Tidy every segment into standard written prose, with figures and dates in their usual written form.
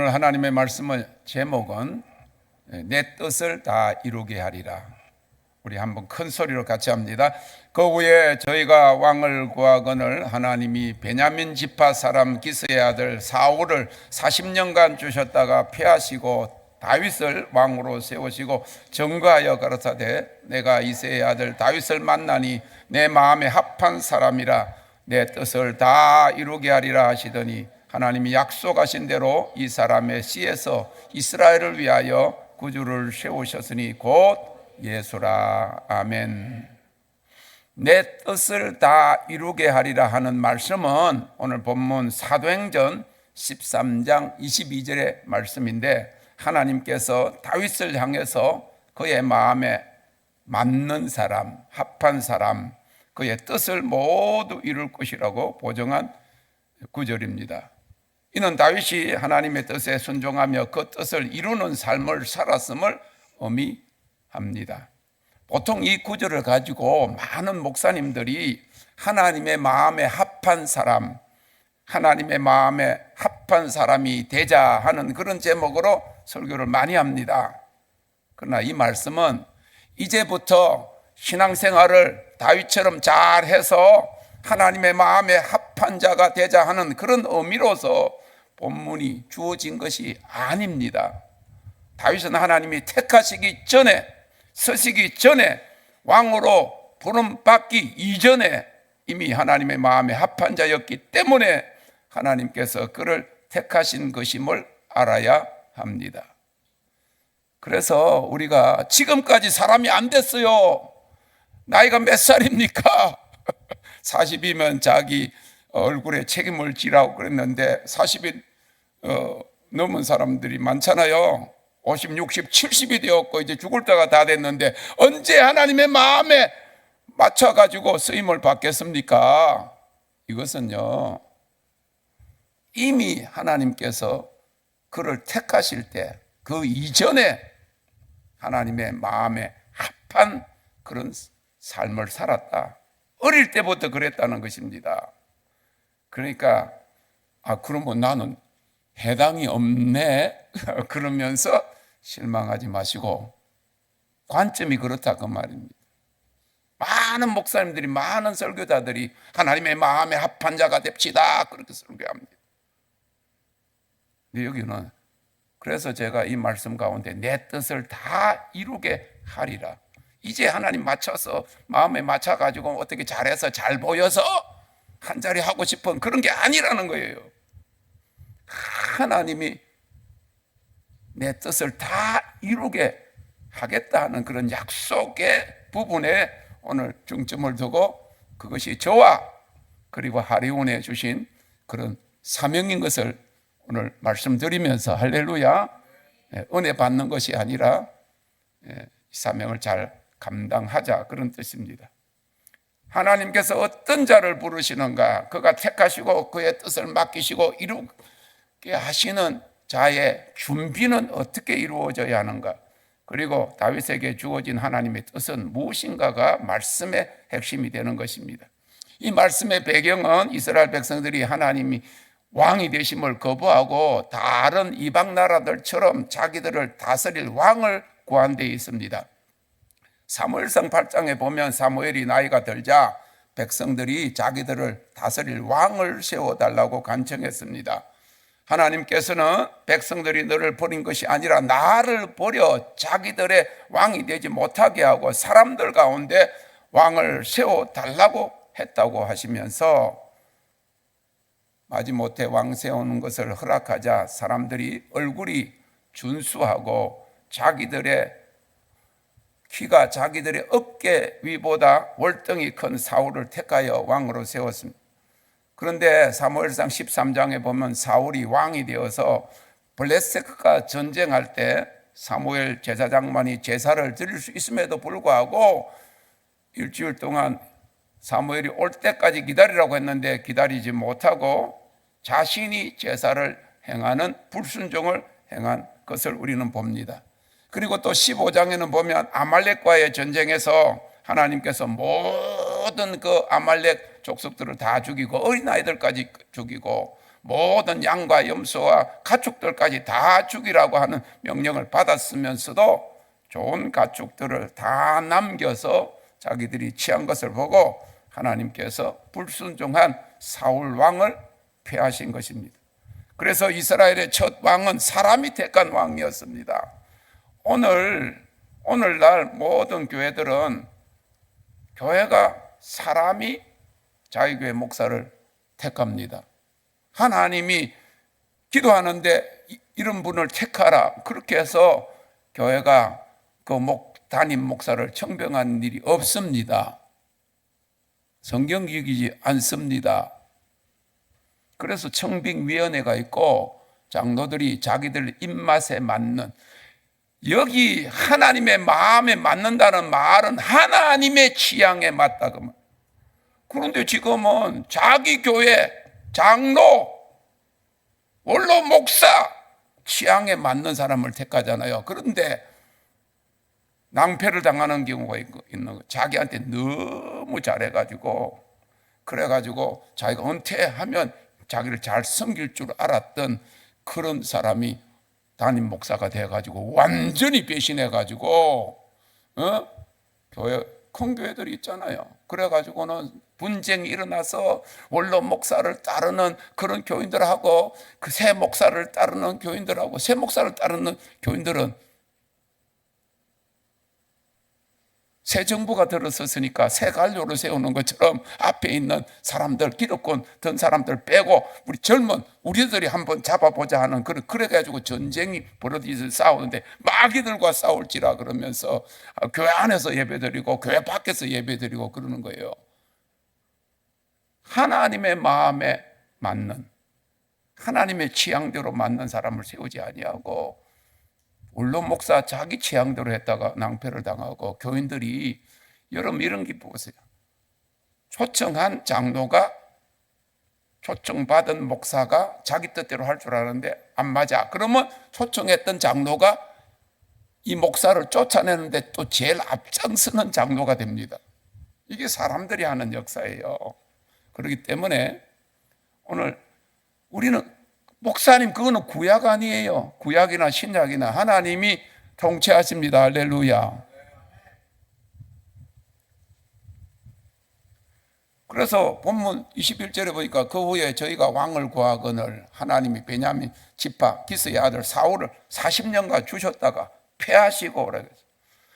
오늘 하나님의 말씀의 제목은 내 뜻을 다 이루게 하리라. 우리 한번 큰 소리로 같이 합니다. 그 후에 저희가 왕을 구하거늘 하나님이 베냐민 지파 사람 기스의 아들 사울을 40년간 주셨다가 패하시고 다윗을 왕으로 세우시고 정거하여 가라사대 내가 이새의 아들 다윗을 만나니 내 마음에 합한 사람이라 내 뜻을 다 이루게 하리라 하시더니 하나님이 약속하신 대로 이 사람의 씨에서 이스라엘을 위하여 구주를 세우셨으니 곧 예수라. 아멘. 내 뜻을 다 이루게 하리라 하는 말씀은 오늘 본문 사도행전 13장 22절의 말씀인데, 하나님께서 다윗을 향해서 그의 마음에 맞는 사람, 합한 사람, 그의 뜻을 모두 이룰 것이라고 보정한 구절입니다. 이는 다윗이 하나님의 뜻에 순종하며 그 뜻을 이루는 삶을 살았음을 의미합니다. 보통 이 구절을 가지고 많은 목사님들이 하나님의 마음에 합한 사람, 하나님의 마음에 합한 사람이 되자 하는 그런 제목으로 설교를 많이 합니다. 그러나 이 말씀은 이제부터 신앙생활을 다윗처럼 잘해서 하나님의 마음에 합한 자가 되자 하는 그런 의미로서 본문이 주어진 것이 아닙니다. 다윗은 하나님이 택하시기 전에, 서시기 전에, 왕으로 부름받기 이전에 이미 하나님의 마음에 합한 자였기 때문에 하나님께서 그를 택하신 것임을 알아야 합니다. 그래서 우리가 지금까지 사람이 안 됐어요. 나이가 몇 살입니까? 40이면 자기 얼굴에 책임을 지라고 그랬는데 40이 넘은 사람들이 많잖아요. 50, 60, 70이 되었고 이제 죽을 때가 다 됐는데 언제 하나님의 마음에 맞춰가지고 쓰임을 받겠습니까? 이것은요, 이미 하나님께서 그를 택하실 때 그 이전에 하나님의 마음에 합한 그런 삶을 살았다. 어릴 때부터 그랬다는 것입니다. 그러니까 그러면 나는 해당이 없네 그러면서 실망하지 마시고, 관점이 그렇다 그 말입니다. 많은 목사님들이, 많은 설교자들이 하나님의 마음에 합한 자가 됩시다 그렇게 설교합니다. 근데 여기는, 그래서 제가 이 말씀 가운데 내 뜻을 다 이루게 하리라, 이제 하나님 맞춰서 마음에 맞춰가지고 어떻게 잘해서 잘 보여서 한 자리 하고 싶은 그런 게 아니라는 거예요. 하나님이 내 뜻을 다 이루게 하겠다는 그런 약속의 부분에 오늘 중점을 두고, 그것이 저와 그리고 하리온에 주신 그런 사명인 것을 오늘 말씀드리면서 할렐루야, 은혜 받는 것이 아니라 사명을 잘 감당하자 그런 뜻입니다. 하나님께서 어떤 자를 부르시는가, 그가 택하시고 그의 뜻을 맡기시고 이루게 하시는 자의 준비는 어떻게 이루어져야 하는가, 그리고 다윗에게 주어진 하나님의 뜻은 무엇인가가 말씀의 핵심이 되는 것입니다. 이 말씀의 배경은 이스라엘 백성들이 하나님이 왕이 되심을 거부하고 다른 이방 나라들처럼 자기들을 다스릴 왕을 구한 데 있습니다. 사무엘상 8장에 보면 사무엘이 나이가 들자 백성들이 자기들을 다스릴 왕을 세워달라고 간청했습니다. 하나님께서는 백성들이 너를 버린 것이 아니라 나를 버려 자기들의 왕이 되지 못하게 하고 사람들 가운데 왕을 세워달라고 했다고 하시면서 마지못해 왕 세우는 것을 허락하자 사람들이 얼굴이 준수하고 자기들의 키가 자기들의 어깨 위보다 월등히 큰 사울을 택하여 왕으로 세웠습니다. 그런데 사무엘상 13장에 보면 사울이 왕이 되어서 블레셋과 전쟁할 때 사무엘 제사장만이 제사를 드릴 수 있음에도 불구하고 일주일 동안 사무엘이 올 때까지 기다리라고 했는데 기다리지 못하고 자신이 제사를 행하는 불순종을 행한 것을 우리는 봅니다. 그리고 또 15장에는 보면 아말렉과의 전쟁에서 하나님께서 모든 그 아말렉 족속들을 다 죽이고 어린아이들까지 죽이고 모든 양과 염소와 가축들까지 다 죽이라고 하는 명령을 받았으면서도 좋은 가축들을 다 남겨서 자기들이 취한 것을 보고 하나님께서 불순종한 사울 왕을 폐하신 것입니다. 그래서 이스라엘의 첫 왕은 사람이 택한 왕이었습니다. 오늘날 모든 교회들은 교회가 사람이 자기 교회 목사를 택합니다. 하나님이 기도하는데 이런 분을 택하라 그렇게 해서 교회가 그 담임 목사를 청병한 일이 없습니다. 성경적이지 않습니다. 그래서 청빙위원회가 있고 장로들이 자기들 입맛에 맞는, 여기 하나님의 마음에 맞는다는 말은 하나님의 취향에 맞다 그 말. 그런데 지금은 자기 교회 장로, 원로 목사 취향에 맞는 사람을 택하잖아요. 그런데 낭패를 당하는 경우가 있는 거. 자기한테 너무 잘해가지고, 그래가지고 자기가 은퇴하면 자기를 잘 섬길 줄 알았던 그런 사람이 담임 목사가 돼가지고 완전히 배신해가지고 교회, 큰 교회들이 있잖아요. 그래가지고는 분쟁이 일어나서 원로 목사를 따르는 그런 교인들하고 그 새 목사를 따르는 교인들하고, 새 목사를 따르는 교인들은 새 정부가 들어섰으니까 새 관료를 세우는 것처럼 앞에 있는 사람들, 기득권 든 사람들 빼고 우리들이 한번 잡아보자 하는, 그래가지고 전쟁이 벌어지서 싸우는데 마귀들과 싸울지라 그러면서 교회 안에서 예배드리고 교회 밖에서 예배드리고 그러는 거예요. 하나님의 마음에 맞는, 하나님의 취향대로 맞는 사람을 세우지 아니하고 원로 목사 자기 취향대로 했다가 낭패를 당하고, 교인들이 여러분 이런 게 보세요. 초청한 장로가, 초청받은 목사가 자기 뜻대로 할 줄 아는데 안 맞아. 그러면 초청했던 장로가 이 목사를 쫓아내는데 또 제일 앞장서는 장로가 됩니다. 이게 사람들이 하는 역사예요. 그렇기 때문에 오늘 우리는, 목사님 그거는 구약 아니에요. 구약이나 신약이나 하나님이 통치하십니다. 할렐루야. 그래서 본문 21절에 보니까 그 후에 저희가 왕을 구하거늘 하나님이 베냐민 지파 기스의 아들 사울을 40년간 주셨다가 패하시고 그래서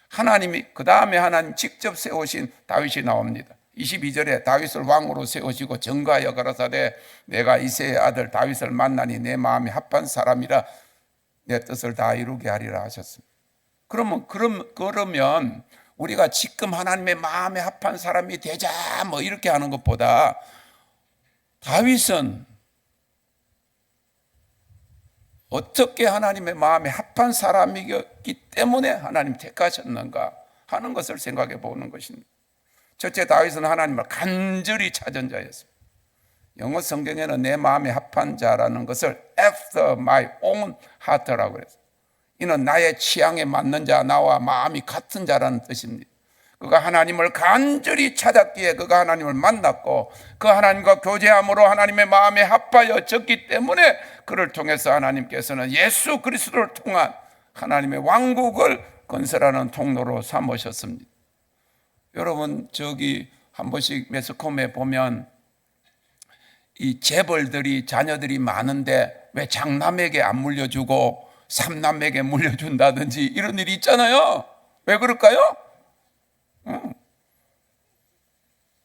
하나님이, 그 다음에 하나님 직접 세우신 다윗이 나옵니다. 22절에 다윗을 왕으로 세우시고 전가하여 가라사대 내가 이새의 아들 다윗을 만나니 내 마음이 합한 사람이라 내 뜻을 다 이루게 하리라 하셨습니다. 그러면 우리가 지금 하나님의 마음에 합한 사람이 되자 뭐 이렇게 하는 것보다 다윗은 어떻게 하나님의 마음에 합한 사람이기 때문에 하나님 택하셨는가 하는 것을 생각해 보는 것입니다. 첫째, 다윗은 하나님을 간절히 찾은 자였습니다. 영어 성경에는 내 마음에 합한 자라는 것을 after my own heart라고 그랬어요. 이는 나의 취향에 맞는 자, 나와 마음이 같은 자라는 뜻입니다. 그가 하나님을 간절히 찾았기에 그가 하나님을 만났고 그 하나님과 교제함으로 하나님의 마음에 합하여졌기 때문에 그를 통해서 하나님께서는 예수 그리스도를 통한 하나님의 왕국을 건설하는 통로로 삼으셨습니다. 여러분 저기 한 번씩 매스컴에 보면 이 재벌들이 자녀들이 많은데 왜 장남에게 안 물려주고 삼남에게 물려준다든지 이런 일이 있잖아요. 왜 그럴까요?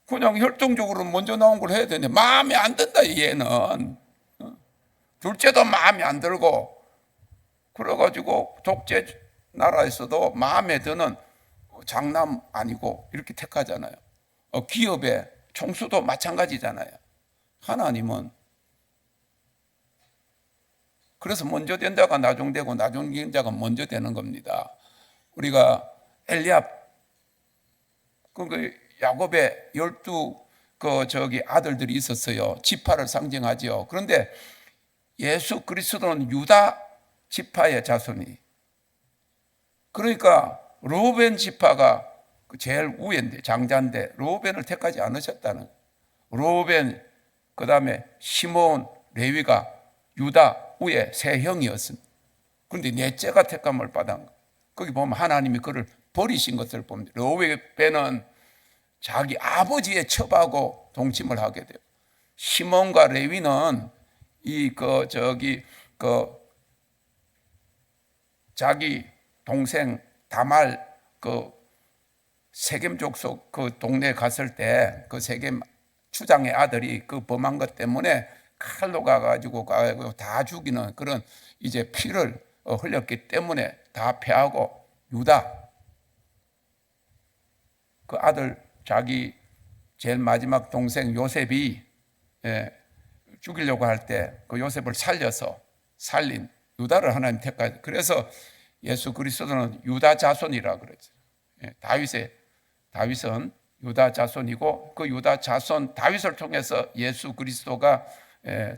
그냥 혈통적으로 먼저 나온 걸 해야 되는데 마음에 안 든다. 얘는 둘째도 마음에 안 들고, 그래가지고 독재 나라에서도 마음에 드는 장남 아니고 이렇게 택하잖아요. 기업의 총수도 마찬가지잖아요. 하나님은 그래서 먼저 된 자가 나중되고 나중된 자가 먼저 되는 겁니다. 우리가 엘리압, 그 야곱의 12 아들들이 있었어요. 지파를 상징하죠. 그런데 예수 그리스도는 유다 지파의 자손이, 그러니까 르우벤 지파가 제일 우애인데 장자인데 르우벤을 택하지 않으셨다는. 르우벤, 그 다음에 시몬, 레위가 유다 위에 세 형이었습니다. 그런데 넷째가 택감을 받은 거. 거기 보면 하나님이 그를 버리신 것을 봅니다. 레위배는 자기 아버지의 첩하고 동침을 하게 돼요. 시몬과 레위는 자기 동생 다말 세겜 족속 그 동네에 갔을 때 그 세겜 추장의 아들이 그 범한 것 때문에 칼로 가가지고 다 죽이는 그런 이제 피를 흘렸기 때문에 다 패하고 유다 그 아들 자기 제일 마지막 동생 요셉이 죽이려고 할 때 그 요셉을 살려서 살린 유다를 하나님 택하여 그래서 예수 그리스도는 유다 자손이라 그러죠. 다윗은 유다 자손이고 그 유다 자손 다윗을 통해서 예수 그리스도가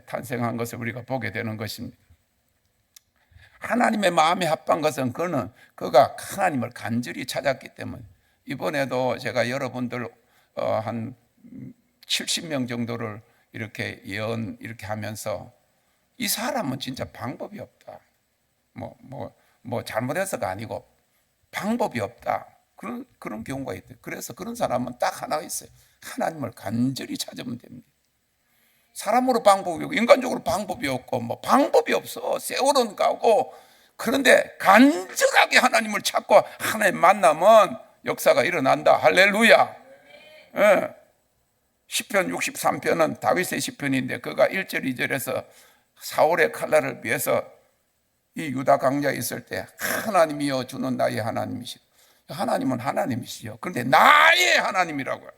탄생한 것을 우리가 보게 되는 것입니다. 하나님의 마음에 합한 것은 그가 하나님을 간절히 찾았기 때문에 이번에도 제가 여러분들 한 70명 정도를 이렇게 예언 이렇게 하면서 이 사람은 진짜 방법이 없다. 뭐 잘못해서가 아니고 방법이 없다. 그런 경우가 있대요. 그래서 그런 사람은 딱 하나 있어요. 하나님을 간절히 찾으면 됩니다. 사람으로 방법이 없고 인간적으로 방법이 없고 뭐 방법이 없어. 세월은 가고 그런데 간절하게 하나님을 찾고 하나님 만나면 역사가 일어난다. 할렐루야. 예. 시편 63편은 다윗의 시편인데 그가 1절 2절에서 사울의 칼날을 위해서 이 유다 광야에 있을 때 하나님이여 주는 나의 하나님이시오. 하나님은 하나님이시요. 그런데 나의 하나님이라고요.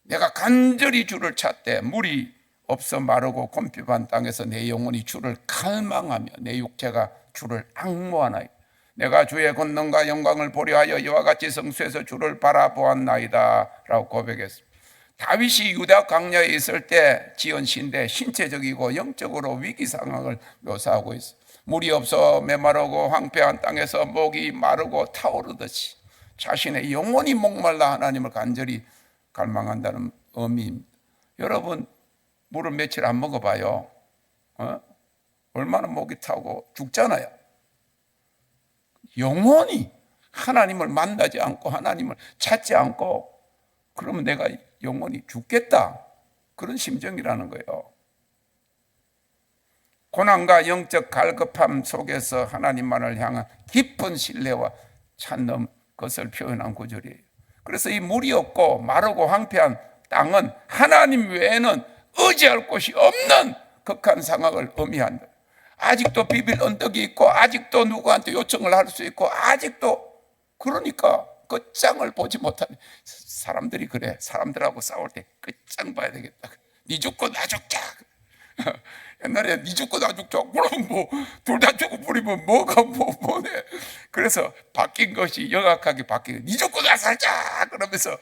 내가 간절히 주를 찾되 물이 없어 마르고 곰핍한 땅에서 내 영혼이 주를 갈망하며 내 육체가 주를 앙모하나이다. 내가 주의 권능과 영광을 보려 하여 이와 같이 성수에서 주를 바라보았나이다 라고 고백했습니다. 다윗이 유다 광야에 있을 때 지은 시인데 신체적이고 영적으로 위기 상황을 묘사하고 있어요. 물이 없어 메마르고 황폐한 땅에서 목이 마르고 타오르듯이 자신의 영혼이 목말라 하나님을 간절히 갈망한다는 의미입니다. 여러분 물을 며칠 안 먹어봐요. 얼마나 목이 타고 죽잖아요. 영원히 하나님을 만나지 않고 하나님을 찾지 않고 그러면 내가 영원히 죽겠다. 그런 심정이라는 거예요. 고난과 영적 갈급함 속에서 하나님만을 향한 깊은 신뢰와 찾는 것을 표현한 구절이에요. 그래서 이 물이 없고 마르고 황폐한 땅은 하나님 외에는 의지할 곳이 없는 극한 상황을 의미한다. 아직도 비빌 언덕이 있고 아직도 누구한테 요청을 할 수 있고 아직도 그러니까 끝장을 보지 못하는 사람들이 그래. 사람들하고 싸울 때 끝장 봐야 되겠다. 니 죽고 나 죽자. 옛날에 니 죽고 나 죽자. 그럼 뭐 둘 다 죽고 버리면 뭐가 뭐네. 그래서 바뀐 것이 영악하게 바뀌고 니 죽고 나 살자. 그러면서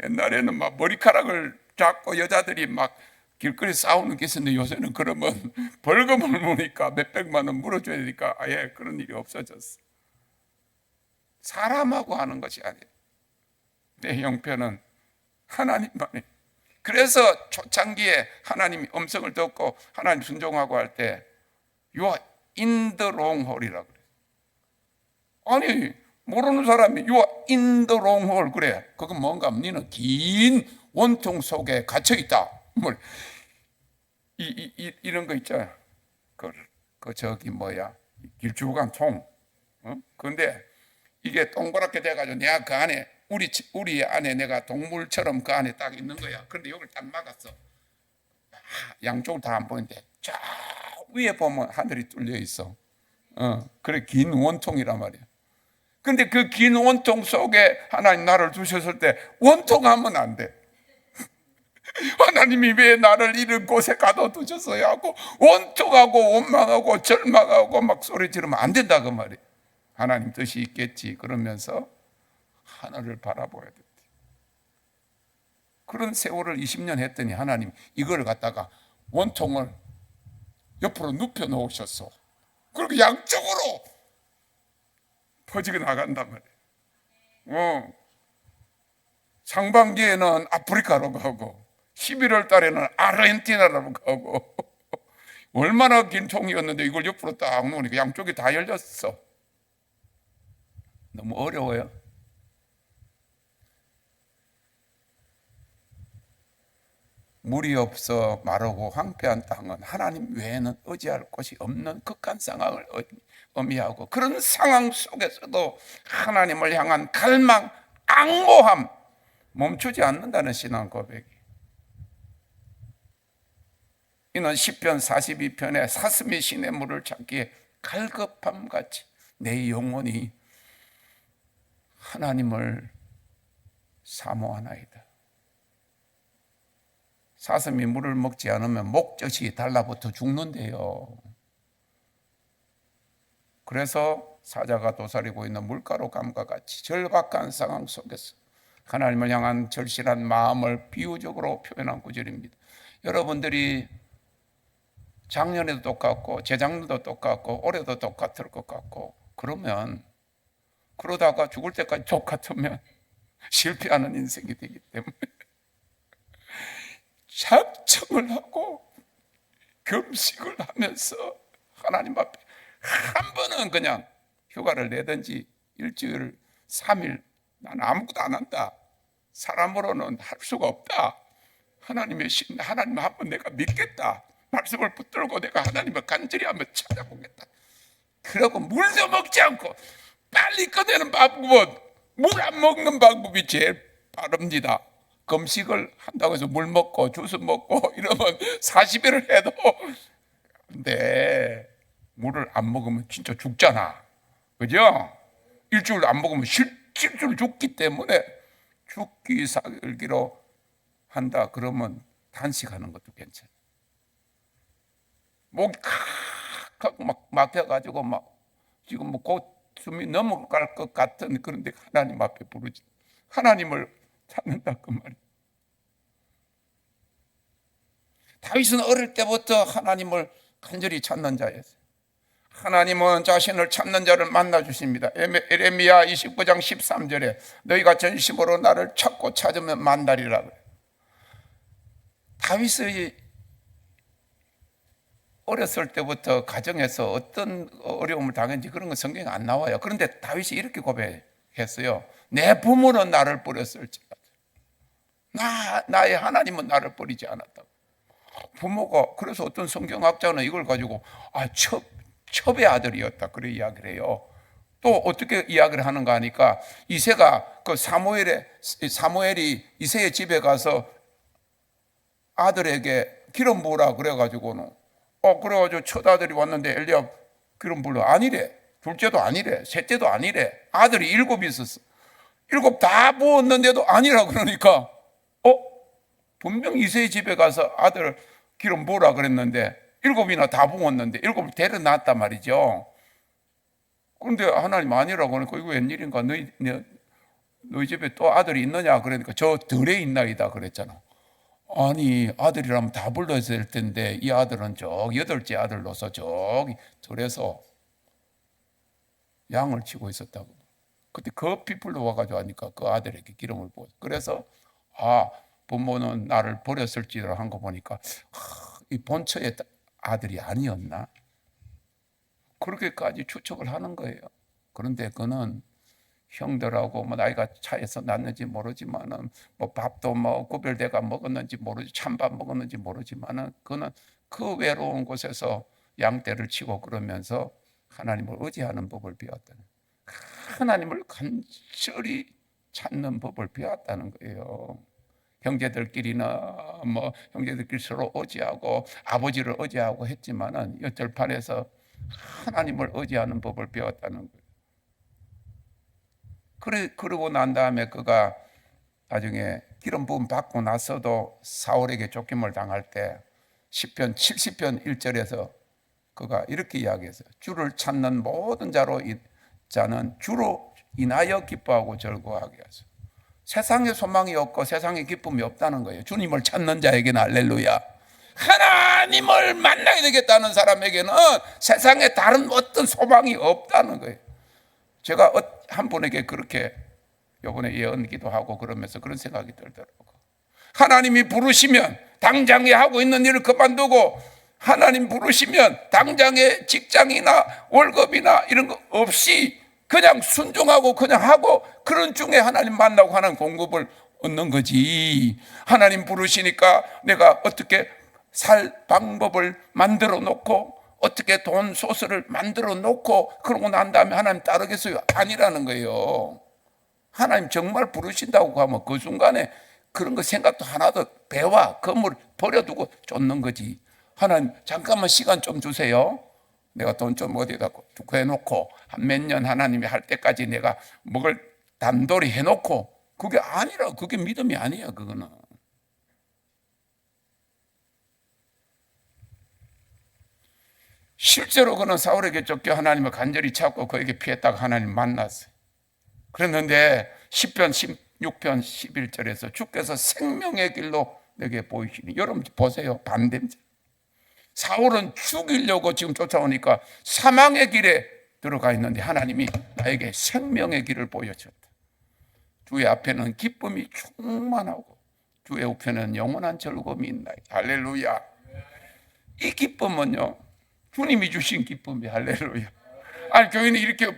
옛날에는 막 머리카락을 잡고 여자들이 막 길거리 싸우는 게 있었는데 요새는 그러면 벌금을 물으니까 몇백만 원 물어줘야 되니까 아예 그런 일이 없어졌어. 사람하고 하는 것이 아니에요. 내 형편은 하나님만이. 그래서 초창기에 하나님이 음성을 듣고 하나님 순종하고 할 때 You are in the wrong hole이라고 그래요. 아니 모르는 사람이 You are in the wrong hole 그래. 그건 뭔가 너는 긴 원통 속에 갇혀있다. 뭘 이런 거 있잖아요. 길쭉한 통. 그런데 이게 동그랗게 돼가지고 내가 그 안에 우리 안에 내가 동물처럼 그 안에 딱 있는 거야. 그런데 여기를 딱 막았어. 양쪽을 다 안 보이는데 저 위에 보면 하늘이 뚫려 있어. 그래 긴 원통이란 말이야. 근데 그 긴 원통 속에 하나님 나를 두셨을 때 원통하면 안 돼. 하나님이 왜 나를 이런 곳에 가둬두셨어요 하고 원통하고 원망하고 절망하고 막 소리 지르면 안 된다 그 말이에요. 하나님 뜻이 있겠지 그러면서 하늘을 바라보아야 돼. 그런 세월을 20년 했더니 하나님 이걸 갖다가 원통을 옆으로 눕혀 놓으셨어. 그리고 양쪽으로 퍼지게 나간단 말이에요. 상반기에는 아프리카로 가고 11월 달에는 아르헨티나로 가고 얼마나 긴 총이었는데 이걸 옆으로 딱 놓으니까 양쪽이 다 열렸어. 너무 어려워요. 물이 없어 마르고 황폐한 땅은 하나님 외에는 의지할 곳이 없는 극한 상황을 의미하고, 그런 상황 속에서도 하나님을 향한 갈망, 앙모함, 멈추지 않는다는 신앙 고백이. 이는 시편 42편에 사슴이 시냇 물을 찾기에 갈급함같이 내 영혼이 하나님을 사모하나이다. 사슴이 물을 먹지 않으면 목젖이 달라붙어 죽는데요. 그래서 사자가 도사리고 있는 물가로감과 같이 절박한 상황 속에서 하나님을 향한 절실한 마음을 비유적으로 표현한 구절입니다. 여러분들이 작년에도 똑같고 재작년도 똑같고 올해도 똑같을 것 같고, 그러다가 죽을 때까지 똑같으면 실패하는 인생이 되기 때문에 작정을 하고 금식을 하면서 하나님 앞에 한 번은 그냥 휴가를 내든지 일주일 3일 난 아무것도 안 한다, 사람으로는 할 수가 없다, 하나님의 신, 하나님 한번 내가 믿겠다, 말씀을 붙들고 내가 하나님을 간절히 한번 찾아보겠다. 그러고 물도 먹지 않고 빨리 꺼내는 방법은 물 안 먹는 방법이 제일 빠릅니다. 금식을 한다고 해서 물 먹고 주스 먹고 이러면 40일을 해도, 근데 물을 안 먹으면 진짜 죽잖아, 그죠? 일주일 안 먹으면 실제로 죽기 때문에 죽기 살기로 한다 그러면 단식하는 것도 괜찮아. 목이 칵칵 막 막혀가지고 막 지금 뭐 곧 숨이 넘어갈 것 같은, 그런데 하나님 앞에 부르지, 하나님을 찾는다 그 말이야. 다윗은 어릴 때부터 하나님을 간절히 찾는 자였어요. 하나님은 자신을 찾는 자를 만나 주십니다. 예레미야 29장 13절에 너희가 전심으로 나를 찾고 찾으면 만나리라 그래요. 다윗의 어렸을 때부터 가정에서 어떤 어려움을 당했는지 그런 건 성경에 안 나와요. 그런데 다윗이 이렇게 고백했어요. 내 부모는 나를 버렸을지라도 나의 하나님은 나를 버리지 않았다고. 부모가, 그래서 어떤 성경학자는 이걸 가지고 첩의 아들이었다 그래 이야기를 해요. 또 어떻게 이야기를 하는가 하니까, 이새가 그 사무엘이 이새의 집에 가서 아들에게 기름 부으라 그래가지고는 그래가지고 첫 아들이 왔는데 엘리압 기름 부으라, 아니래. 둘째도 아니래. 셋째도 아니래. 아들이 7 있었어. 7 다 부었는데도 아니라 그러니까 분명 이새의 집에 가서 아들 기름 부으라 그랬는데 7이나 다 부었는데 7을 데려놨단 말이죠. 그런데 하나님 아니라고 그러니까 이거 웬일인가, 너희 집에 또 아들이 있느냐 그러니까 저 들에 있나이다 그랬잖아. 아니 아들이라면 다 불러야 될 텐데 이 아들은 저기 8째 아들로서 저기 들에서 양을 치고 있었다고. 그때 급히 불러와가지고 하니까 그 아들에게 기름을 부었어. 그래서 부모는 나를 버렸을지라 한 거 보니까 이 본처의 아들이 아니었나, 그렇게까지 추측을 하는 거예요. 그런데 그는 형들하고 뭐 나이가 차이서 났는지 모르지만은 뭐 밥도 뭐 구별대가 먹었는지 모르지, 찬밥 먹었는지 모르지만은 그는 그 외로운 곳에서 양떼를 치고 그러면서 하나님을 의지하는 법을 배웠다는, 하나님을 간절히 찾는 법을 배웠다는 거예요. 형제들끼리나 뭐 형제들끼리 서로 의지하고 아버지를 의지하고 했지만은 절판에서 하나님을 의지하는 법을 배웠다는 거예요. 그러고 난 다음에 그가 나중에 기름 부음 받고 나서도 사울에게 쫓김을 당할 때 시편 70편 1절에서 그가 이렇게 이야기했어요. 주를 찾는 모든 자는 주로 인하여 기뻐하고 즐거워하게 하소서. 세상에 소망이 없고 세상에 기쁨이 없다는 거예요. 주님을 찾는 자에게는 할렐루야. 하나님을 만나게 되겠다는 사람에게는 세상에 다른 어떤 소망이 없다는 거예요. 제가 한 분에게 그렇게 이번에 예언기도 하고 그러면서 그런 생각이 들더라고요. 하나님이 부르시면 당장에 하고 있는 일을 그만두고 하나님 부르시면 당장에 직장이나 월급이나 이런 거 없이 그냥 순종하고 그냥 하고 그런 중에 하나님 만나고 하는 공급을 얻는 거지. 하나님 부르시니까 내가 어떻게 살 방법을 만들어 놓고 어떻게 돈 소스를 만들어 놓고 그러고 난 다음에 하나님 따르겠어요? 아니라는 거예요. 하나님 정말 부르신다고 하면 그 순간에 그런 거 생각도 하나도 배와 검을 버려두고 쫓는 거지. 하나님 잠깐만 시간 좀 주세요. 내가 돈 좀 어디다 구해놓고 한 몇 년 하나님이 할 때까지 내가 먹을 단돌이 해놓고 그게 아니라 그게 믿음이 아니야. 그거는 실제로 그는 사울에게 쫓겨 하나님을 간절히 찾고 그에게 피했다가 하나님 만났어요. 그랬는데 10편 16편 11절에서 주께서 생명의 길로 내게 보이시니, 여러분 보세요. 반대입니다. 사울은 죽이려고 지금 쫓아오니까 사망의 길에 들어가 있는데 하나님이 나에게 생명의 길을 보여줬다. 주의 앞에는 기쁨이 충만하고 주의 우편에는 영원한 즐거움이 있나이다. 할렐루야. 이 기쁨은요 주님이 주신 기쁨이. 할렐루야. 아니 교인이 이렇게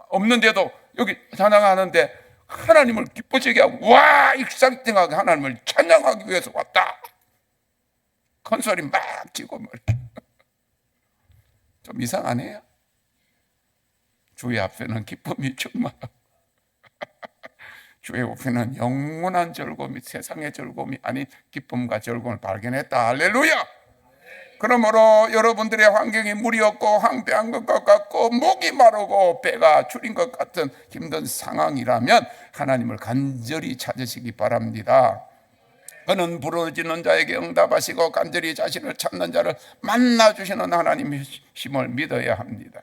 없는데도 여기 찬양하는데 하나님을 기뻐지게 하고 와 익상ting하게 하나님을 찬양하기 위해서 왔다. 큰 소리 막 치고 말이야. 좀 이상하네요. 주의 앞에는 기쁨이 충만하고 주의 우편은 영원한 즐거움이, 세상의 즐거움이 아닌 기쁨과 즐거움을 발견했다. 할렐루야. 그러므로 여러분들의 환경이 물이 없고 황폐한 것 같고 목이 마르고 배가 줄인 것 같은 힘든 상황이라면 하나님을 간절히 찾으시기 바랍니다. 그는 부르짖는 자에게 응답하시고 간절히 자신을 찾는 자를 만나주시는 하나님의 힘을 믿어야 합니다.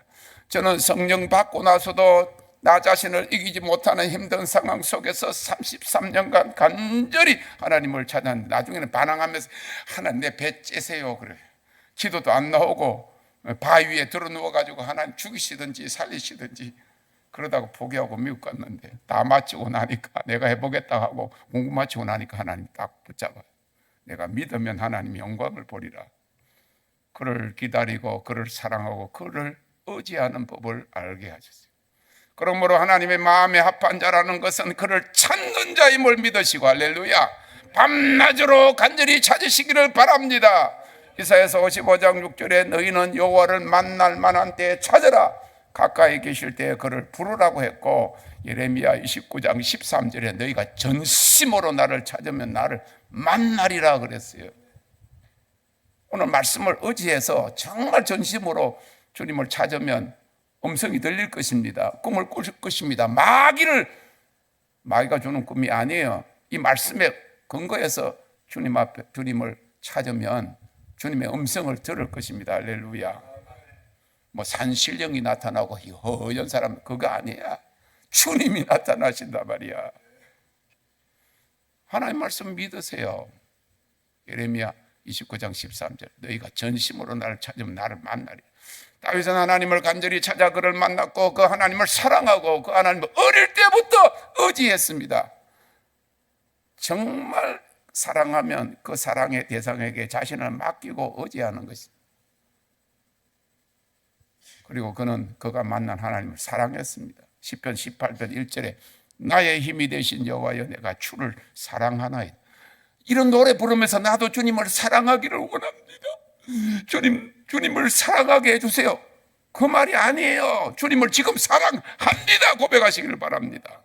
저는 성령 받고 나서도 나 자신을 이기지 못하는 힘든 상황 속에서 33년간 간절히 하나님을 찾았는데 나중에는 반항하면서 하나님 내 배 째세요 그래요. 기도도 안 나오고 바위 위에 들어 누워가지고 하나님 죽이시든지 살리시든지 그러다가 포기하고 미국 갔는데 다 마치고 나니까 내가 해보겠다 하고 공부 마치고 나니까 하나님 딱 붙잡아요. 내가 믿으면 하나님 영광을 보리라. 그를 기다리고 그를 사랑하고 그를 의지하는 법을 알게 하셨어요. 그러므로 하나님의 마음에 합한 자라는 것은 그를 찾는 자임을 믿으시고 할렐루야. 밤낮으로 간절히 찾으시기를 바랍니다. 이사야서 55장 6절에 너희는 여호와를 만날 만한 때에 찾으라. 가까이 계실 때에 그를 부르라고 했고 예레미야 29장 13절에 너희가 전심으로 나를 찾으면 나를 만나리라 그랬어요. 오늘 말씀을 의지해서 정말 전심으로 주님을 찾으면 음성이 들릴 것입니다. 꿈을 꿀 것입니다. 마귀가 주는 꿈이 아니에요. 이 말씀에 근거해서 주님 앞에 주님을 찾으면 주님의 음성을 들을 것입니다. 할렐루야. 뭐 산신령이 나타나고 허연 사람 그거 아니야. 주님이 나타나신단 말이야. 하나님 말씀 믿으세요. 예레미야 29장 13절 너희가 전심으로 나를 찾으면 나를 만나리. 다윗은 하나님을 간절히 찾아 그를 만났고 그 하나님을 사랑하고 그 하나님을 어릴 때부터 의지했습니다. 정말 사랑하면 그 사랑의 대상에게 자신을 맡기고 의지하는 것입니다. 그리고 그는 그가 만난 하나님을 사랑했습니다. 시편 18편 1절에 나의 힘이 되신 여호와여 내가 주를 사랑하나이다. 이런 노래 부르면서 나도 주님을 사랑하기를 원합니다. 주님을 사랑하게 해주세요. 그 말이 아니에요. 주님을 지금 사랑합니다 고백하시기를 바랍니다.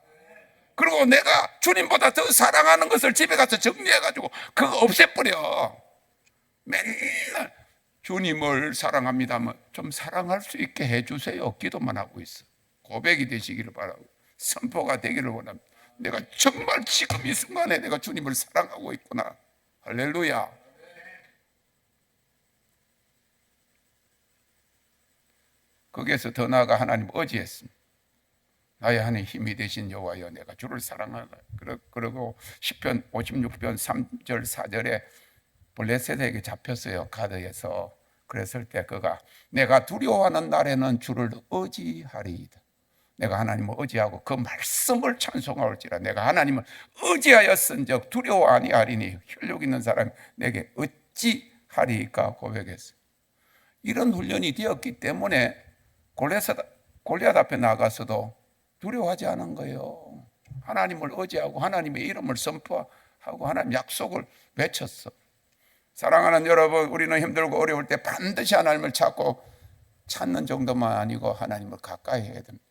그리고 내가 주님보다 더 사랑하는 것을 집에 가서 정리해가지고 그거 없애버려. 맨날 주님을 사랑합니다 하면 좀 사랑할 수 있게 해주세요. 기도만 하고 있어. 고백이 되시기를 바라고 선포가 되기를 원합니다. 내가 정말 지금 이 순간에 내가 주님을 사랑하고 있구나. 할렐루야. 거기에서 더 나아가 하나님 의지했습니다. 나의 하나님 힘이 되신 여호와여 내가 주를 사랑하라. 그리고 시편 56편 3절 4절에 블레셋에게 잡혔어요. 가드에서. 그랬을 때 그가 내가 두려워하는 날에는 주를 의지하리이다. 내가 하나님을 의지하고 그 말씀을 찬송할지라. 내가 하나님을 의지하였은즉 두려워 아니하리니 혈육 있는 사람이 내게 어찌하리까 고백했어요. 이런 훈련이 되었기 때문에 골리앗 앞에 나가서도 두려워하지 않은 거예요. 하나님을 의지하고 하나님의 이름을 선포하고 하나님 약속을 외쳤어. 사랑하는 여러분, 우리는 힘들고 어려울 때 반드시 하나님을 찾는 정도만 아니고 하나님을 가까이 해야 됩니다.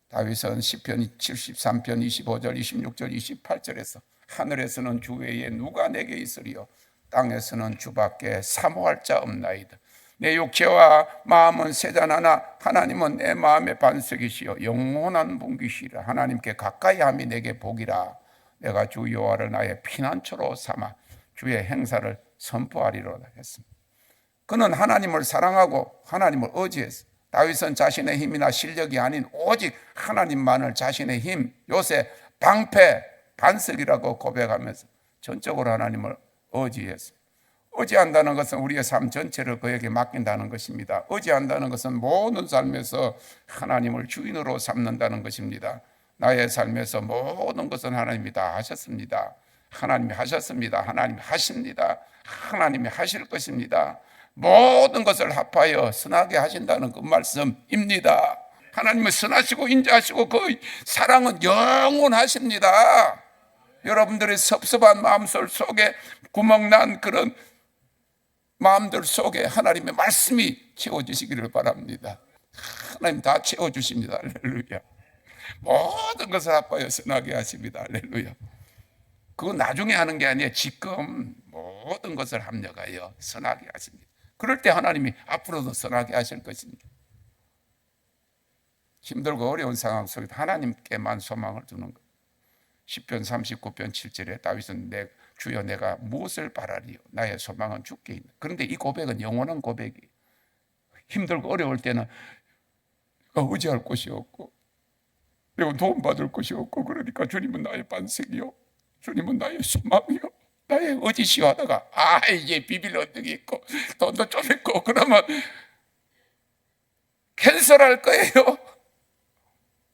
다윗은 시편 73편 25절 26절 28절에서 하늘에서는 주 외에 누가 내게 있으리요 땅에서는 주밖에 사모할 자 없나이다. 내 육체와 마음은 세잔하나 하나님은 내 마음의 반석이시요 영원한 분기시라. 하나님께 가까이 함이 내게 복이라. 내가 주 여호와를 나의 피난처로 삼아 주의 행사를 선포하리로다 했습니다. 그는 하나님을 사랑하고 하나님을 의지했어요. 다윗은 자신의 힘이나 실력이 아닌 오직 하나님만을 자신의 힘, 요새 방패, 반석이라고 고백하면서 전적으로 하나님을 의지했어요. 의지한다는 것은 우리의 삶 전체를 그에게 맡긴다는 것입니다. 의지한다는 것은 모든 삶에서 하나님을 주인으로 삼는다는 것입니다. 나의 삶에서 모든 것은 하나님이 다 하셨습니다. 하나님이 하셨습니다. 하나님이 하십니다. 하나님이 하실 것입니다. 모든 것을 합하여 선하게 하신다는 그 말씀입니다. 하나님은 선하시고 인자하시고 그 사랑은 영원하십니다. 여러분들의 섭섭한 마음속 속에 구멍난 그런 마음들 속에 하나님의 말씀이 채워주시기를 바랍니다. 하나님 다 채워주십니다. 할렐루야. 모든 것을 합하여 선하게 하십니다. 할렐루야. 그건 나중에 하는 게 아니에요. 지금 모든 것을 합력하여 선하게 하십니다. 그럴 때 하나님이 앞으로도 선하게 하실 것입니다. 힘들고 어려운 상황 속에서 하나님께만 소망을 두는 것. 시편 39편 7절에 다윗은 주여 내가 무엇을 바라리요? 나의 소망은 주께 있다. 그런데 이 고백은 영원한 고백이에요. 힘들고 어려울 때는 의지할 곳이 없고 내가 도움받을 곳이 없고 그러니까 주님은 나의 반석이요 주님은 나의 소망이요 나의 의지시요 하다가 이제 비빌 언덕이 있고 돈도 좀 있고 그러면 캔슬할 거예요.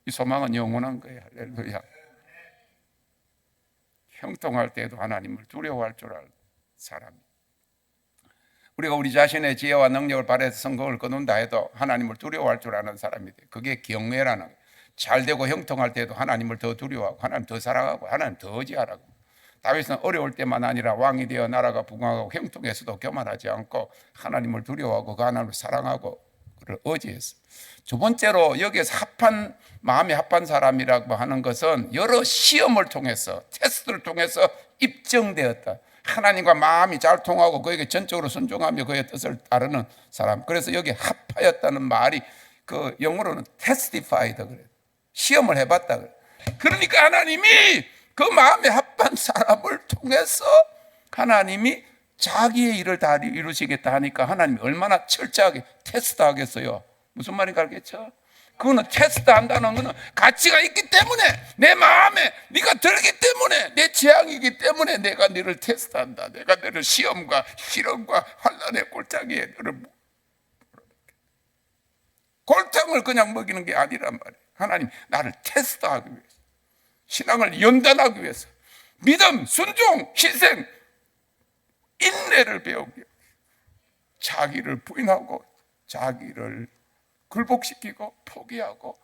이 소망은 영원한 거예요. 할렐루야. 형통할 때에도 하나님을 두려워할 줄 아는 사람. 우리가 우리 자신의 지혜와 능력을 발휘해서 성공을 거둔다 해도 하나님을 두려워할 줄 아는 사람이 돼. 그게 경외라는 거예요. 잘 되고 형통할 때에도 하나님을 더 두려워하고 하나님 더 사랑하고 하나님 더 의지하라고. 다윗은 어려울 때만 아니라 왕이 되어 나라가 부강하고 형통해서도 교만하지 않고 하나님을 두려워하고 그 하나님을 사랑하고 그를 의지했어. 두 번째로 여기에서 마음이 합한 사람이라고 하는 것은 여러 시험을 통해서 테스트를 통해서 입증되었다. 하나님과 마음이 잘 통하고 그에게 전적으로 순종하며 그의 뜻을 따르는 사람. 그래서 여기 합하였다는 말이 그 영어로는 testified 그래요. 시험을 해봤다 그래요. 그러니까 하나님이 그 마음에 합한 사람을 통해서 하나님이 자기의 일을 다 이루시겠다 하니까 하나님이 얼마나 철저하게 테스트하겠어요. 무슨 말인가 알겠죠? 그거는 테스트한다는 거는 가치가 있기 때문에 내 마음에 네가 들기 때문에 내 재앙이기 때문에 내가 너를 테스트한다. 내가 너를 시험과 실험과 환난의 골짜기에 너를 골탕을 그냥 먹이는 게 아니란 말이에요. 하나님 나를 테스트하기 위해서 신앙을 연단하기 위해서 믿음, 순종, 희생, 인내를 배우기 위해서 자기를 부인하고 자기를 굴복시키고 포기하고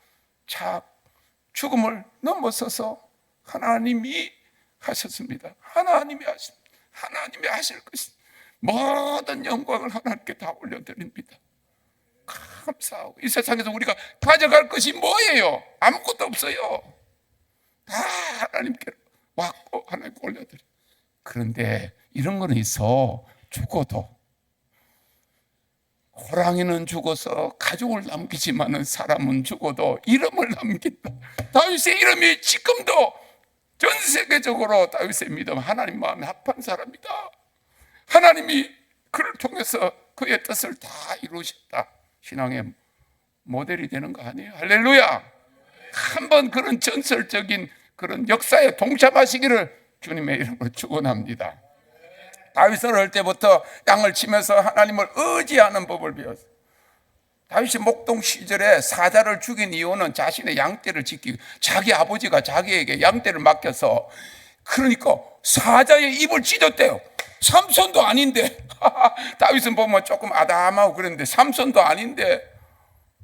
죽음을 넘어서서 하나님이 하셨습니다. 하나님이 하십니다. 하나님이 하실 것입니다. 모든 영광을 하나님께 다 올려드립니다. 감사하고 이 세상에서 우리가 가져갈 것이 뭐예요? 아무것도 없어요. 다 하나님께 왔고 하나님께 올려드려요. 그런데 이런 거는 있어. 죽어도 호랑이는 죽어서 가족을 남기지만은 사람은 죽어도 이름을 남긴다. 다윗의 이름이 지금도 전 세계적으로 다윗의 믿음 하나님 마음에 합한 사람이다. 하나님이 그를 통해서 그의 뜻을 다 이루셨다. 신앙의 모델이 되는 거 아니에요? 할렐루야. 한번 그런 전설적인 그런 역사에 동참하시기를 주님의 이름으로 축원합니다. 다윗은 어릴 때부터 양을 치면서 하나님을 의지하는 법을 배웠어요. 다윗이 목동 시절에 사자를 죽인 이유는 자신의 양떼를 지키고 자기 아버지가 자기에게 양떼를 맡겨서 그러니까 사자의 입을 찢었대요. 삼손도 아닌데 다윗은 보면 조금 아담하고 그랬는데 삼손도 아닌데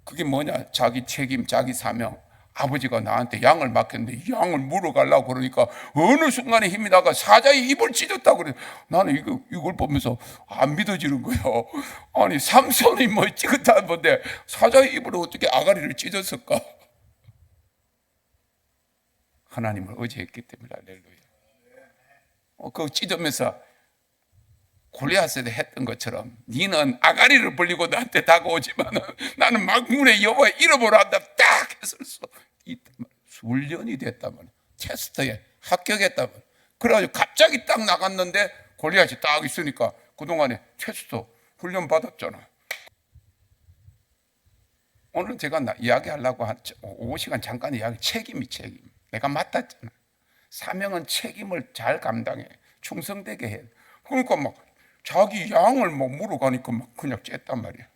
그게 뭐냐? 자기 책임, 자기 사명. 아버지가 나한테 양을 맡겼는데 양을 물어가려고 그러니까 어느 순간에 힘이 나가 사자의 입을 찢었다고 그래. 나는 이걸 보면서 안 믿어지는 거예요. 아니 삼손이 뭐 찢었다는 건데 사자의 입을 어떻게 아가리를 찢었을까? 하나님을 의지했기 때문에. 할렐루야. 그거 찢으면서 골리앗에 했던 것처럼 니는 아가리를 벌리고 나한테 다가오지만 나는 막문에 여호와의 이름으로 한다 딱 했을 수 있단 말이야. 훈련이 됐단 말이야. 테스트에 합격했단 말이야. 그래가지고 갑자기 딱 나갔는데 골리앗이 딱 있으니까 그동안에 테스트 훈련 받았잖아. 오늘 제가 이야기하려고 한 5시간 잠깐 이야기 책임. 내가 맡았잖아. 사명은 책임을 잘 감당해. 충성되게 해. 그러니까 막 자기 양을 막 물어가니까 막 그냥 쬐단 말이야.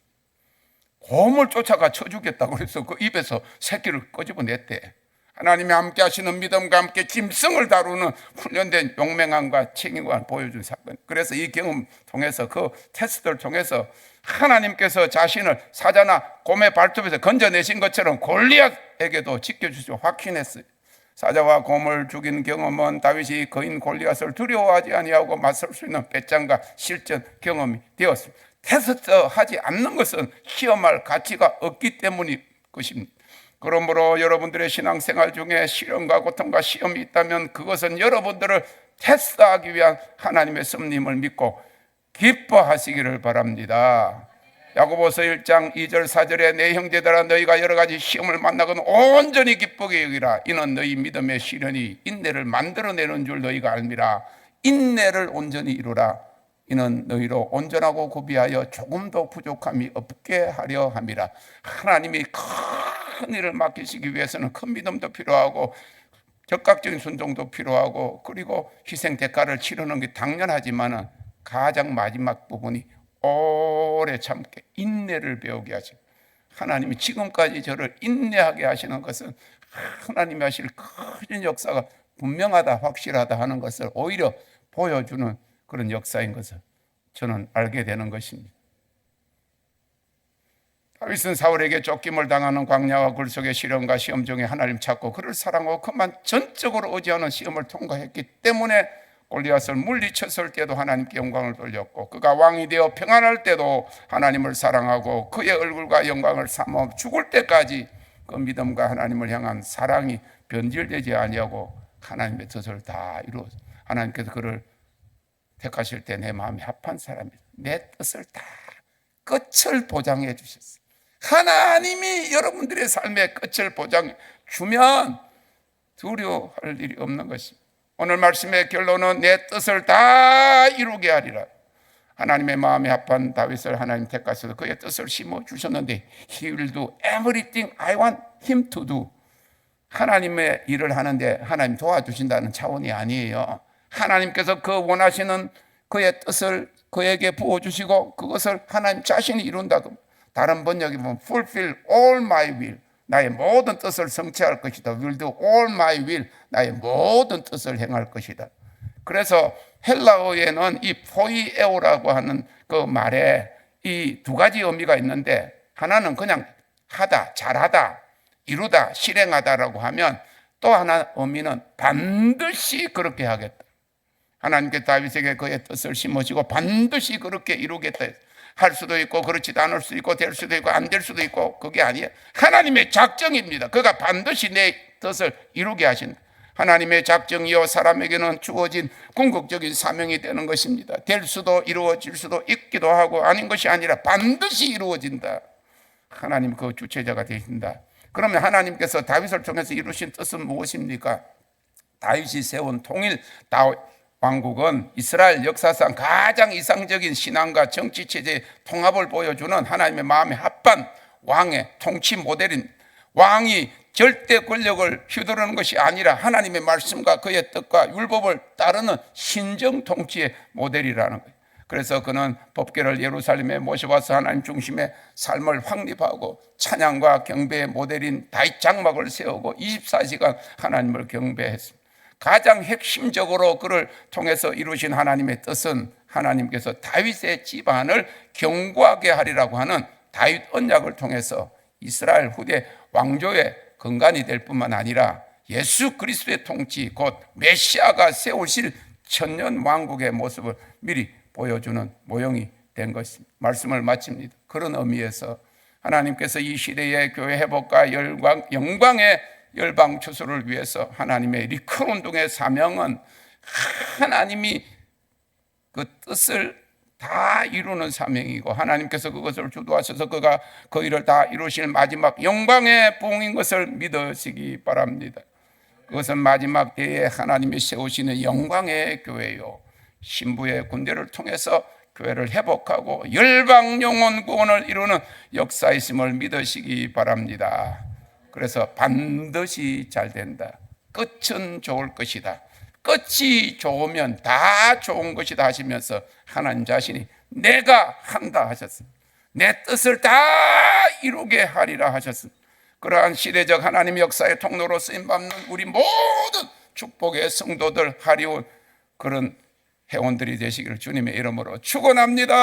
곰을 쫓아가 쳐주겠다 그래서 그 입에서 새끼를 끄집어냈대. 하나님이 함께 하시는 믿음과 함께 짐승을 다루는 훈련된 용맹함과 책임감을 보여준 사건. 그래서 이 경험 통해서 그 테스트를 통해서 하나님께서 자신을 사자나 곰의 발톱에서 건져내신 것처럼 골리앗에게도 지켜주시고 확신했어요. 사자와 곰을 죽인 경험은 다윗이 거인 골리앗을 두려워하지 아니하고 맞설 수 있는 배짱과 실전 경험이 되었습니다. 테스트하지 않는 것은 시험할 가치가 없기 때문일 것입니다. 그러므로 여러분들의 신앙생활 중에 시련과 고통과 시험이 있다면 그것은 여러분들을 테스트하기 위한 하나님의 섭림을 믿고 기뻐하시기를 바랍니다. 야고보서 1장 2절 4절에 내 형제들아 너희가 여러 가지 시험을 만나거든 온전히 기쁘게 여기라. 이는 너희 믿음의 시련이 인내를 만들어내는 줄 너희가 알미라. 인내를 온전히 이루라. 이는 너희로 온전하고 구비하여 조금도 부족함이 없게 하려 함이라. 하나님이 큰 일을 맡기시기 위해서는 큰 믿음도 필요하고 적극적인 순종도 필요하고 그리고 희생 대가를 치르는 게 당연하지만 가장 마지막 부분이 오래 참게 인내를 배우게 하시고 하나님이 지금까지 저를 인내하게 하시는 것은 하나님이 하실 큰 역사가 분명하다 확실하다 하는 것을 오히려 보여주는 그런 역사인 것을 저는 알게 되는 것입니다. 다윗은 사울에게 쫓김을 당하는 광야와 굴 속의 시련과 시험 중에 하나님 찾고 그를 사랑하고 그만 전적으로 의지하는 시험을 통과했기 때문에 골리앗을 물리쳤을 때도 하나님께 영광을 돌렸고 그가 왕이 되어 평안할 때도 하나님을 사랑하고 그의 얼굴과 영광을 삼아 죽을 때까지 그 믿음과 하나님을 향한 사랑이 변질되지 아니하고 하나님의 뜻을 다 이루어 하나님께서 그를 택하실 때 내 마음이 합한 사람이다. 내 뜻을 다 끝을 보장해 주셨어요. 하나님이 여러분들의 삶의 끝을 보장해 주면 두려워할 일이 없는 것입니다. 오늘 말씀의 결론은 내 뜻을 다 이루게 하리라. 하나님의 마음에 합한 다윗을 하나님 택하셔서 그의 뜻을 심어주셨는데 He will do everything I want him to do. 하나님의 일을 하는데 하나님 도와주신다는 차원이 아니에요. 하나님께서 그 원하시는 그의 뜻을 그에게 부어주시고 그것을 하나님 자신이 이룬다고. 다른 번역에 보면 fulfill all my will. 나의 모든 뜻을 성취할 것이다. will do all my will. 나의 모든 뜻을 행할 것이다. 그래서 헬라어에는 이 포이에오라고 하는 그 말에 이 두 가지 의미가 있는데 하나는 그냥 하다, 잘하다, 이루다, 실행하다라고 하면 또 하나 의미는 반드시 그렇게 하겠다. 하나님께 다윗에게 그의 뜻을 심으시고 반드시 그렇게 이루겠다. 할 수도 있고 그렇지도 않을 수도 있고 될 수도 있고 안 될 수도 있고 그게 아니에요. 하나님의 작정입니다. 그가 반드시 내 뜻을 이루게 하신다. 하나님의 작정이요 사람에게는 주어진 궁극적인 사명이 되는 것입니다. 될 수도 이루어질 수도 있기도 하고 아닌 것이 아니라 반드시 이루어진다. 하나님 그 주체자가 되신다. 그러면 하나님께서 다윗을 통해서 이루신 뜻은 무엇입니까? 다윗이 세운 통일 왕국은 이스라엘 역사상 가장 이상적인 신앙과 정치 체제의 통합을 보여주는 하나님의 마음에 합한 왕의 통치 모델인 왕이 절대 권력을 휘두르는 것이 아니라 하나님의 말씀과 그의 뜻과 율법을 따르는 신정 통치의 모델이라는 거예요. 그래서 그는 법궤를 예루살렘에 모셔와서 하나님 중심의 삶을 확립하고 찬양과 경배의 모델인 다윗 장막을 세우고 24시간 하나님을 경배했습니다. 가장 핵심적으로 그를 통해서 이루신 하나님의 뜻은 하나님께서 다윗의 집안을 견고하게 하리라고 하는 다윗 언약을 통해서 이스라엘 후대 왕조의 근간이 될 뿐만 아니라 예수 그리스도의 통치 곧 메시아가 세우실 천년 왕국의 모습을 미리 보여주는 모형이 된 것입니다. 말씀을 마칩니다. 그런 의미에서 하나님께서 이 시대의 교회 회복과 영광의 열방 추수를 위해서 하나님의 리큰 운동의 사명은 하나님이 그 뜻을 다 이루는 사명이고 하나님께서 그것을 주도하셔서 그가 그 일을 다 이루실 마지막 영광의 부흥인 것을 믿으시기 바랍니다. 그것은 마지막 때에 하나님이 세우시는 영광의 교회요, 신부의 군대를 통해서 교회를 회복하고 열방 영혼 구원을 이루는 역사이심을 믿으시기 바랍니다. 그래서 반드시 잘 된다. 끝은 좋을 것이다. 끝이 좋으면 다 좋은 것이다 하시면서 하나님 자신이 내가 한다 하셨습니다. 내 뜻을 다 이루게 하리라 하셨습니다. 그러한 시대적 하나님 역사의 통로로 쓰임받는 우리 모든 축복의 성도들, 하리온 그런 회원들이 되시기를 주님의 이름으로 축원합니다.